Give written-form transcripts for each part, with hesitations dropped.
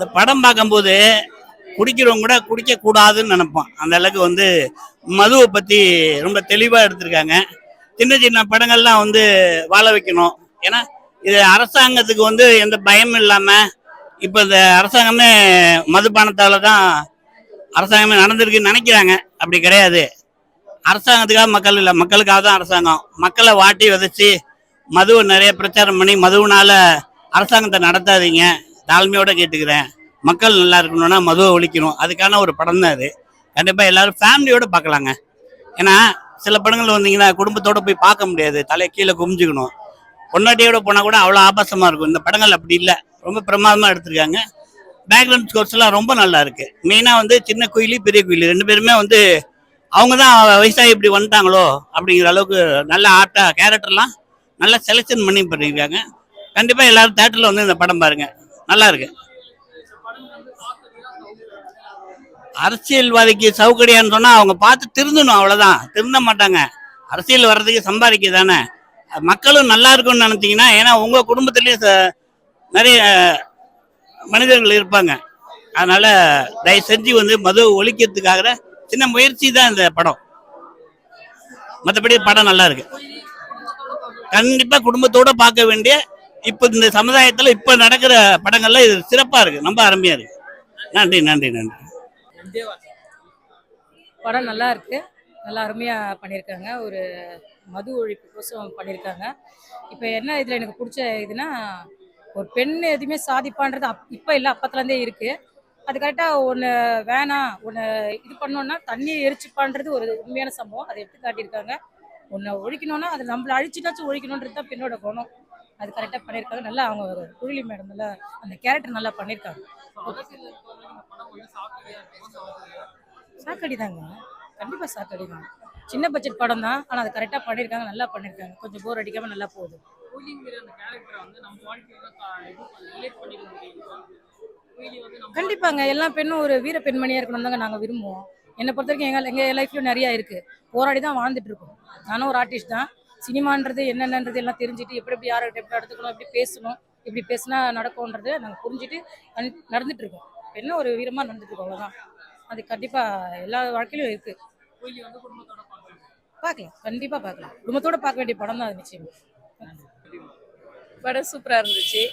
இந்த படம் பார்க்கும்போது குடிக்கிறவங்க கூட குடிக்கக்கூடாதுன்னு நினைப்போம். அந்த அளவுக்கு வந்து மதுவை பற்றி ரொம்ப தெளிவாக எடுத்திருக்காங்க. சின்ன சின்ன படங்கள்லாம் வந்து வாழ வைக்கணும். ஏன்னா இது அரசாங்கத்துக்கு வந்து எந்த பயமும் இல்லாமல் இப்போ இந்த அரசாங்கமே மதுபானத்தால் தான் அரசாங்கமே நடந்திருக்குன்னு நினைக்கிறாங்க. அப்படி கிடையாது. அரசாங்கத்துக்காக மக்கள் இல்லை, மக்களுக்காக தான் அரசாங்கம். மக்களை வாட்டி விதைச்சி மதுவை நிறைய பிரச்சாரம் பண்ணி மதுவினால அரசாங்கத்தை நடத்தாதீங்க, தாழ்மையோட கேட்டுக்கிறேன். மக்கள் நல்லா இருக்கணும்னா மதுவை ஒழிக்கணும். அதுக்கான ஒரு படம் தான் அது. கண்டிப்பாக எல்லாரும் ஃபேமிலியோட பார்க்கலாங்க. ஏன்னா சில படங்கள் வந்தீங்கன்னா குடும்பத்தோட போய் பார்க்க முடியாது, தலையை கீழே குமிஞ்சுக்கணும். பொன்னாட்டியோட போனால் கூட அவ்வளோ ஆபாசமாக இருக்கும். இந்த படங்கள் அப்படி இல்லை, ரொம்ப பிரமாதமாக எடுத்திருக்காங்க. பேக்ரவுண்ட் ஸ்கோர்ஸ்லாம் ரொம்ப நல்லா இருக்கு. மெயினாக வந்து சின்ன குயிலி பெரிய குயிலி ரெண்டு பேருமே வந்து அவங்க தான் வயசாகி இப்படி வந்துட்டாங்களோ அப்படிங்கிற அளவுக்கு நல்ல ஆர்ட்டாக கேரக்டர்லாம் நல்லா செலெக்ஷன் பண்ணி பண்ணியிருக்காங்க. கண்டிப்பாக எல்லாரும் தேட்டரில் வந்து இந்த படம் பாருங்க, நல்லா இருக்கு. அரசியல்வாதிக்கு சவுக்கடியான்னு சொன்னால் அவங்க பார்த்து திருந்தணும், அவ்வளோதான். திருந்த மாட்டாங்க. அரசியல் வர்றதுக்கு சம்பாதிக்க தானே. மக்களும் நல்லா இருக்கும்னு நினச்சிங்கன்னா, ஏன்னா உங்கள் குடும்பத்துலேயே நிறைய மனிதர்கள் இருப்பாங்க. அதனால் தயவு செஞ்சு வந்து மது ஒழிக்கிறதுக்காக சின்ன முயற்சி தான் இந்த படம். மற்றபடி படம் நல்லா இருக்கு. கண்டிப்பாக குடும்பத்தோடு பார்க்க வேண்டிய இப்போ இந்த சமுதாயத்தில் இப்போ நடக்கிற படங்கள்ல இது சிறப்பாக இருக்கு, ரொம்ப அருமையாக இருக்கு. நன்றி நன்றி நன்றி. படம் நல்லா இருக்கு, நல்லா அருமையாக பண்ணியிருக்காங்க. ஒரு மது ஒழிப்பு கோசம் பண்ணியிருக்காங்க. இப்போ என்ன இதில் எனக்கு பிடிச்ச இதுனா, ஒரு பெண் எதுவுமே சாதிப்பான்றது இப்போ இல்லை, அப்பத்துலேருந்தே இருக்குது. அது கரெக்டாக ஒன்று வேணாம், ஒன்று இது பண்ணோன்னா தண்ணி எரிச்சுப்பான்றது ஒரு உண்மையான சம்பவம். அதை எடுத்து காட்டியிருக்காங்க. ஒன்று ஒழிக்கணும்னா அதை நம்மளை அழிச்சுட்டாச்சும் ஒழிக்கணுன்றது தான் பெண்ணோட குணம். அது கரெக்டாக பண்ணியிருக்காங்க. நல்லா அவங்க குழலி மேடம் நல்லா அந்த கேரக்டர் நல்லா பண்ணியிருக்காங்க. சாக்கடி தாங்க, கண்டிப்பாக சாக்கடி தான். சின்ன பட்ஜெட் படம் தான், ஆனால் அது கரெக்டாக பண்ணியிருக்காங்க, நல்லா பண்ணியிருக்காங்க. கொஞ்சம் போர் அடிக்காமல் நல்லா போகுது. கண்டிப்பாங்க, எல்லா பெண்ணும் ஒரு வீர பெண்மணியாக இருக்கணும் தாங்க நாங்கள் விரும்புவோம். என்னை பொறுத்த வரைக்கும் எங்கள் லைஃப்லையும் நிறையா இருக்குது. போராடி தான் வாழ்ந்துட்டு இருக்கோம். நானும் ஒரு ஆர்டிஸ்ட் தான். சினிமான்றது என்னென்னன்றது எல்லாம் தெரிஞ்சுட்டு எப்படி யார்கிட்ட எப்படி எடுத்துக்கணும், எப்படி பேசணும், இப்படி பேசினா நடக்கும்ன்றது நாங்கள் புரிஞ்சுட்டு நடந்துட்டு இருக்கோம். பெண்ணும் ஒரு வீரமாக நடந்துட்டு இருக்கோம், அவ்வளோதான். அது கண்டிப்பாக எல்லா வாழ்க்கையிலும் இருக்குது. பார்க்கலாம், கண்டிப்பாக பார்க்கலாம். குடும்பத்தோடு பார்க்க வேண்டிய படம் தான் அது. நிச்சயம் படம் சூப்பராக இருந்துச்சு.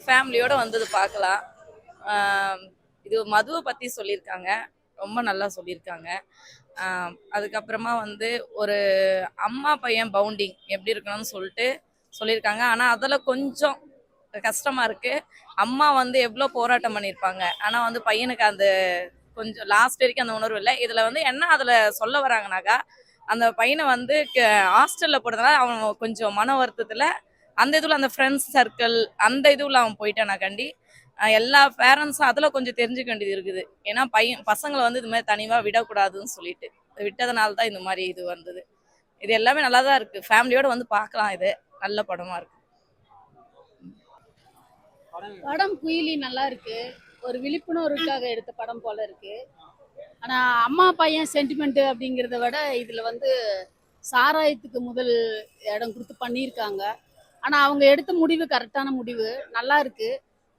ஃபேமிலியோடு வந்தது பார்க்கலாம். இது மதுவை பற்றி சொல்லியிருக்காங்க, ரொம்ப நல்லா சொல்லியிருக்காங்க. அதுக்கப்புறமா வந்து ஒரு அம்மா பையன் பவுண்டிங் எப்படி இருக்கணும்னு சொல்லியிருக்காங்க. ஆனால் அதில் கொஞ்சம் கஷ்டமாக இருக்குது. அம்மா வந்து எவ்வளோ போராட்டம் பண்ணியிருப்பாங்க, ஆனால் வந்து பையனுக்கு அந்த கொஞ்சம் லாஸ்ட் வரைக்கும் அந்த உணர்வு இல்லை. இதில் வந்து என்ன அதில் சொல்ல வராங்கனாக்கா, அந்த பையனை வந்து ஹாஸ்டலில் போடுறதுனால அவன் கொஞ்சம் மன வருத்தத்தில் அந்த இதுவில் அந்த ஃப்ரெண்ட்ஸ் சர்க்கிள் அந்த இதுவில் அவன் போயிட்டானாக்காண்டி எல்லா பேரண்ட்ஸும் அதில் கொஞ்சம் தெரிஞ்சுக்க வேண்டியது இருக்குது. ஏன்னா பசங்களை வந்து இது மாதிரி தனியாக விடக்கூடாதுன்னு சொல்லிட்டு விட்டதுனால தான் இந்த மாதிரி இது வந்தது. இது எல்லாமே நல்லா தான் இருக்குது. ஃபேமிலியோடு வந்து பார்க்கலாம். இது நல்ல படமாக இருக்குது. படம் குயிலி நல்லா இருக்கு. ஒரு விழிப்புணர்வுக்காக எடுத்த படம் போல இருக்கு. ஆனா அம்மா பையன் சென்டிமெண்ட் அப்படிங்கிறத விட இதுல வந்து சாராயத்துக்கு முதல் இடம் கொடுத்து பண்ணியிருக்காங்க. ஆனா அவங்க எடுத்த முடிவு கரெக்டான முடிவு, நல்லா இருக்கு.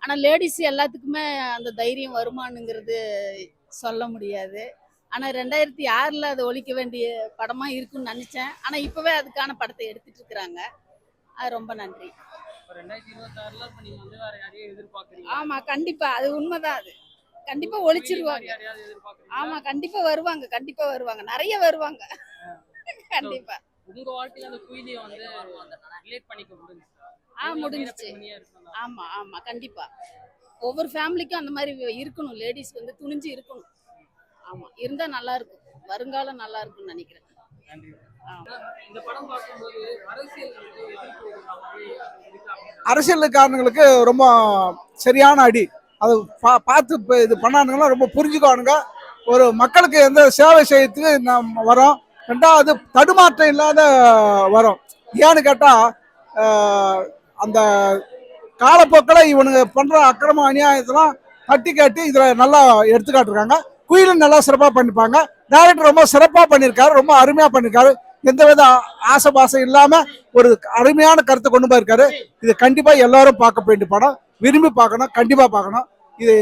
ஆனா லேடிஸ் எல்லாத்துக்குமே அந்த தைரியம் வருமானுங்கிறது சொல்ல முடியாது. ஆனா 2006ல் அதை ஒழிக்க வேண்டிய படமா இருக்குன்னு நினைச்சேன். ஆனா இப்பவே அதுக்கான படத்தை எடுத்துட்டு இருக்கிறாங்க. அது ரொம்ப நன்றி. ஆமா, கண்டிப்பா அது உண்மைதான். அது கண்டிப்பா ஒழிச்சிருவாங்க. ஆமா, கண்டிப்பா வருவாங்க, கண்டிப்பா வருவாங்க, நிறைய வருவாங்க. கண்டிப்பா உங்க வாழ்க்கையில அந்த குயிலியை வந்து ரிலேட் பண்ணிக்க முடிஞ்சுச்சு? முடிஞ்சிச்சு. ஆமா ஆமா, கண்டிப்பா ஒவ்வொரு ஃபேமிலிக்கும் அந்த மாதிரி இருக்கணும். லேடிஸ் வந்து துணிஞ்சு இருக்கணும். ஆமா, இருந்தா நல்லா இருக்கும், வருங்காலம் நல்லா இருக்கும்னு நினைக்கிறேன். இந்த படம் பார்க்கும்போது அரசியல்காரங்களுக்கு ரொம்ப சரியான அடி. அது பார்த்து இது பண்ணானுங்கன்னா ரொம்ப புரிஞ்சுக்குவானுங்க. ஒரு மக்களுக்கு எந்த சேவை செய்யறதுக்கு நம்ம வரோம். ரெண்டாவது தடுமாற்றம் இல்லாத வரும். ஏன்னு கேட்டால் அந்த காலப்போக்கில் இவனுங்க பண்ணுற அக்கிரம அநியாயத்தெல்லாம் தட்டி காட்டி இதில் நல்லா எடுத்துக்காட்டுருக்காங்க. குயிலும் நல்லா சிறப்பாக பண்ணிப்பாங்க. டைரக்டர் ரொம்ப சிறப்பாக பண்ணியிருக்காரு, ரொம்ப அருமையாக பண்ணியிருக்காரு. எந்தவித ஆசைபாசம் இல்லாமல் ஒரு அருமையான கருத்தை கொண்டு போயிருக்காரு. இது கண்டிப்பாக எல்லாரும் பார்க்க வேண்டிய படம், விரும்பி பார்க்கணும், கண்டிப்பாக பார்க்கணும். இது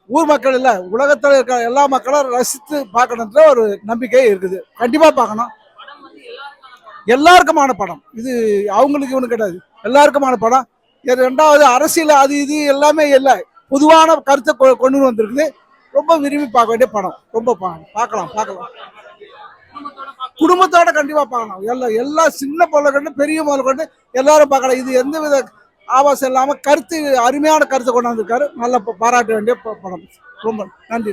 ஊர் மக்கள் இல்லை, உலகத்தில் இருக்கிற எல்லா மக்களும் ரசித்து பார்க்கணுன்ற ஒரு நம்பிக்கை இருக்குது. கண்டிப்பாக பார்க்கணும். எல்லாருக்குமான படம் இது, அவங்களுக்கு இவனு கிடையாது, எல்லாருக்குமான படம். ரெண்டாவது அரசியல் அது இது எல்லாமே இல்லை, பொதுவான கருத்தை கொண்டு வந்திருக்குது. ரொம்ப விரும்பி பார்க்க வேண்டிய படம். ரொம்ப பார்க்கலாம். குடும்பத்தோட கண்டிப்பா பார்க்கலாம். எல்லா சின்ன பொருளை கொண்டு பெரிய முதல் கொண்டு எல்லாரும் பார்க்கலாம். இது எந்த வித ஆபாசம் இல்லாம கருத்து, அருமையான கருத்தை கொண்டு வந்திருக்காரு. நல்ல பாராட்ட வேண்டிய படம். ரொம்ப நன்றி.